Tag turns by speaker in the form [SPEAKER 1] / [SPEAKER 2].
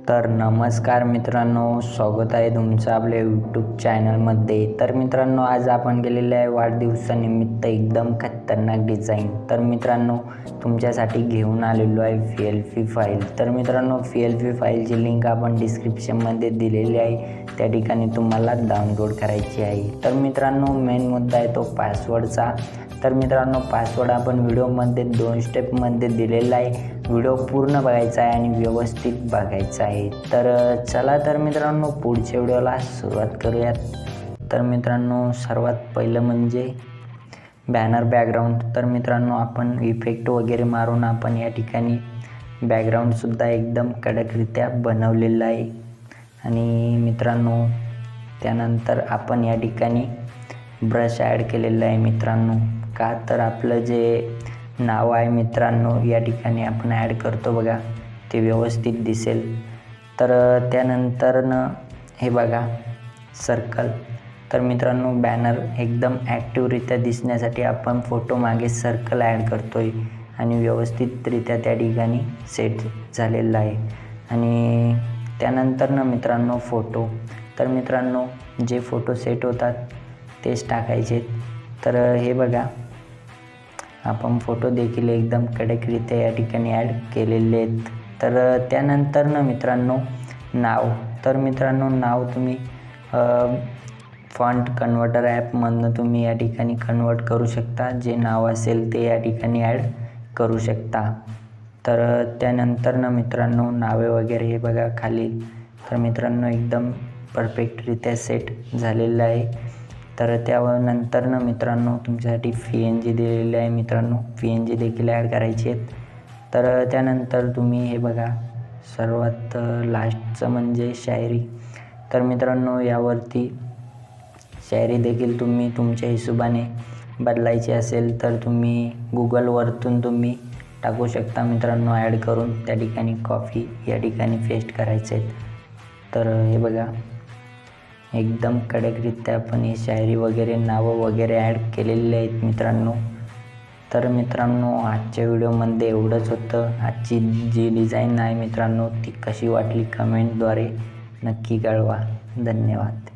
[SPEAKER 1] तर नमस्कार मित्रांनो, स्वागत आहे तुमचं आपल्या यूट्यूब चॅनलमध्ये. तर मित्रांनो, आज आपण गेलेले आहे वाढदिवसानिमित्त एकदम खतरनाक डिझाईन. तर मित्रांनो, तुमच्यासाठी घेऊन आलेलो आहे VLP फाईल. तर मित्रांनो, VLP फाईलची लिंक आपण डिस्क्रिप्शनमध्ये दिलेली आहे, त्या ठिकाणी तुम्हाला डाउनलोड करायची आहे. तर मित्रांनो, मेन मुद्दा आहे तो पासवर्डचा. तर मित्रांनो, पासवर्ड आपण व्हिडिओमध्ये 2 स्टेपमध्ये दिलेला आहे. व्हिडिओ पूर्ण बघायचा आहे आणि व्यवस्थित बघायचा आहे. तर चला तर मित्रांनो, पुढच्या व्हिडिओला सुरुवात करूयात. तर मित्रांनो, सर्वात पहिलं म्हणजे बॅनर बॅकग्राऊंड. तर मित्रांनो, आपण इफेक्ट वगैरे मारून आपण या ठिकाणी बॅकग्राऊंडसुद्धा एकदम कडकरित्या बनवलेलं आहे. आणि मित्रांनो, त्यानंतर आपण या ठिकाणी ब्रश ॲड केलेलं आहे मित्रांनो. का तर आपलं जे नाव आहे मित्रांनो, या ठिकाणी आपण ॲड करतो बघा, ते व्यवस्थित दिसेल. तर त्यानंतरनं हे बघा सर्कल. तर मित्रांनो, बॅनर एकदम ॲक्टिवरित्या दिसण्यासाठी आपण फोटो मागे सर्कल ॲड करतो आहे आणि व्यवस्थितरित्या त्या ठिकाणी सेट झालेला आहे. आणि त्यानंतरनं मित्रांनो फोटो. तर मित्रांनो, जे फोटो सेट होतात तेच टाकायचे. तर हे बघा, आपण फोटो देखील एकदम कडकरित्या या ठिकाणी ॲड केलेले आहेत. तर त्यानंतरनं मित्रांनो नाव. तर मित्रांनो, नाव तुम्ही फॉन्ट कन्व्हर्टर ॲपमधनं तुम्ही या ठिकाणी कन्वर्ट करू शकता. जे नाव असेल ते या ठिकाणी ॲड करू शकता. तर त्यानंतरनं मित्रांनो नावे वगैरे हे बघा खाली. तर मित्रांनो, एकदम परफेक्टरित्या सेट झालेलं आहे. तर त्यानंतरनं मित्रांनो, तुमच्यासाठी PNG दिलेली आहे मित्रांनो, PNG देखील ॲड करायची आहेत. तर त्यानंतर तुम्ही हे बघा, सर्वात लास्टचं म्हणजे शायरी. तर मित्रांनो, यावरती शायरी देखील तुम्ही तुमच्या हिशोबाने बदलायची असेल तर तुम्ही गुगलवरतून तुम्ही टाकू शकता मित्रांनो, ॲड करून त्या ठिकाणी कॉपी या ठिकाणी पेस्ट करायचे आहेत. तर हे बघा, एकदम कडकरित्या आपण ही शायरी वगैरे नावं वगैरे ॲड केलेली आहेत मित्रांनो. तर मित्रांनो, आजच्या व्हिडिओमध्ये एवढंच होतं. आजची जी डिझाईन आहे मित्रांनो, ती कशी वाटली कमेंटद्वारे नक्की कळवा. धन्यवाद.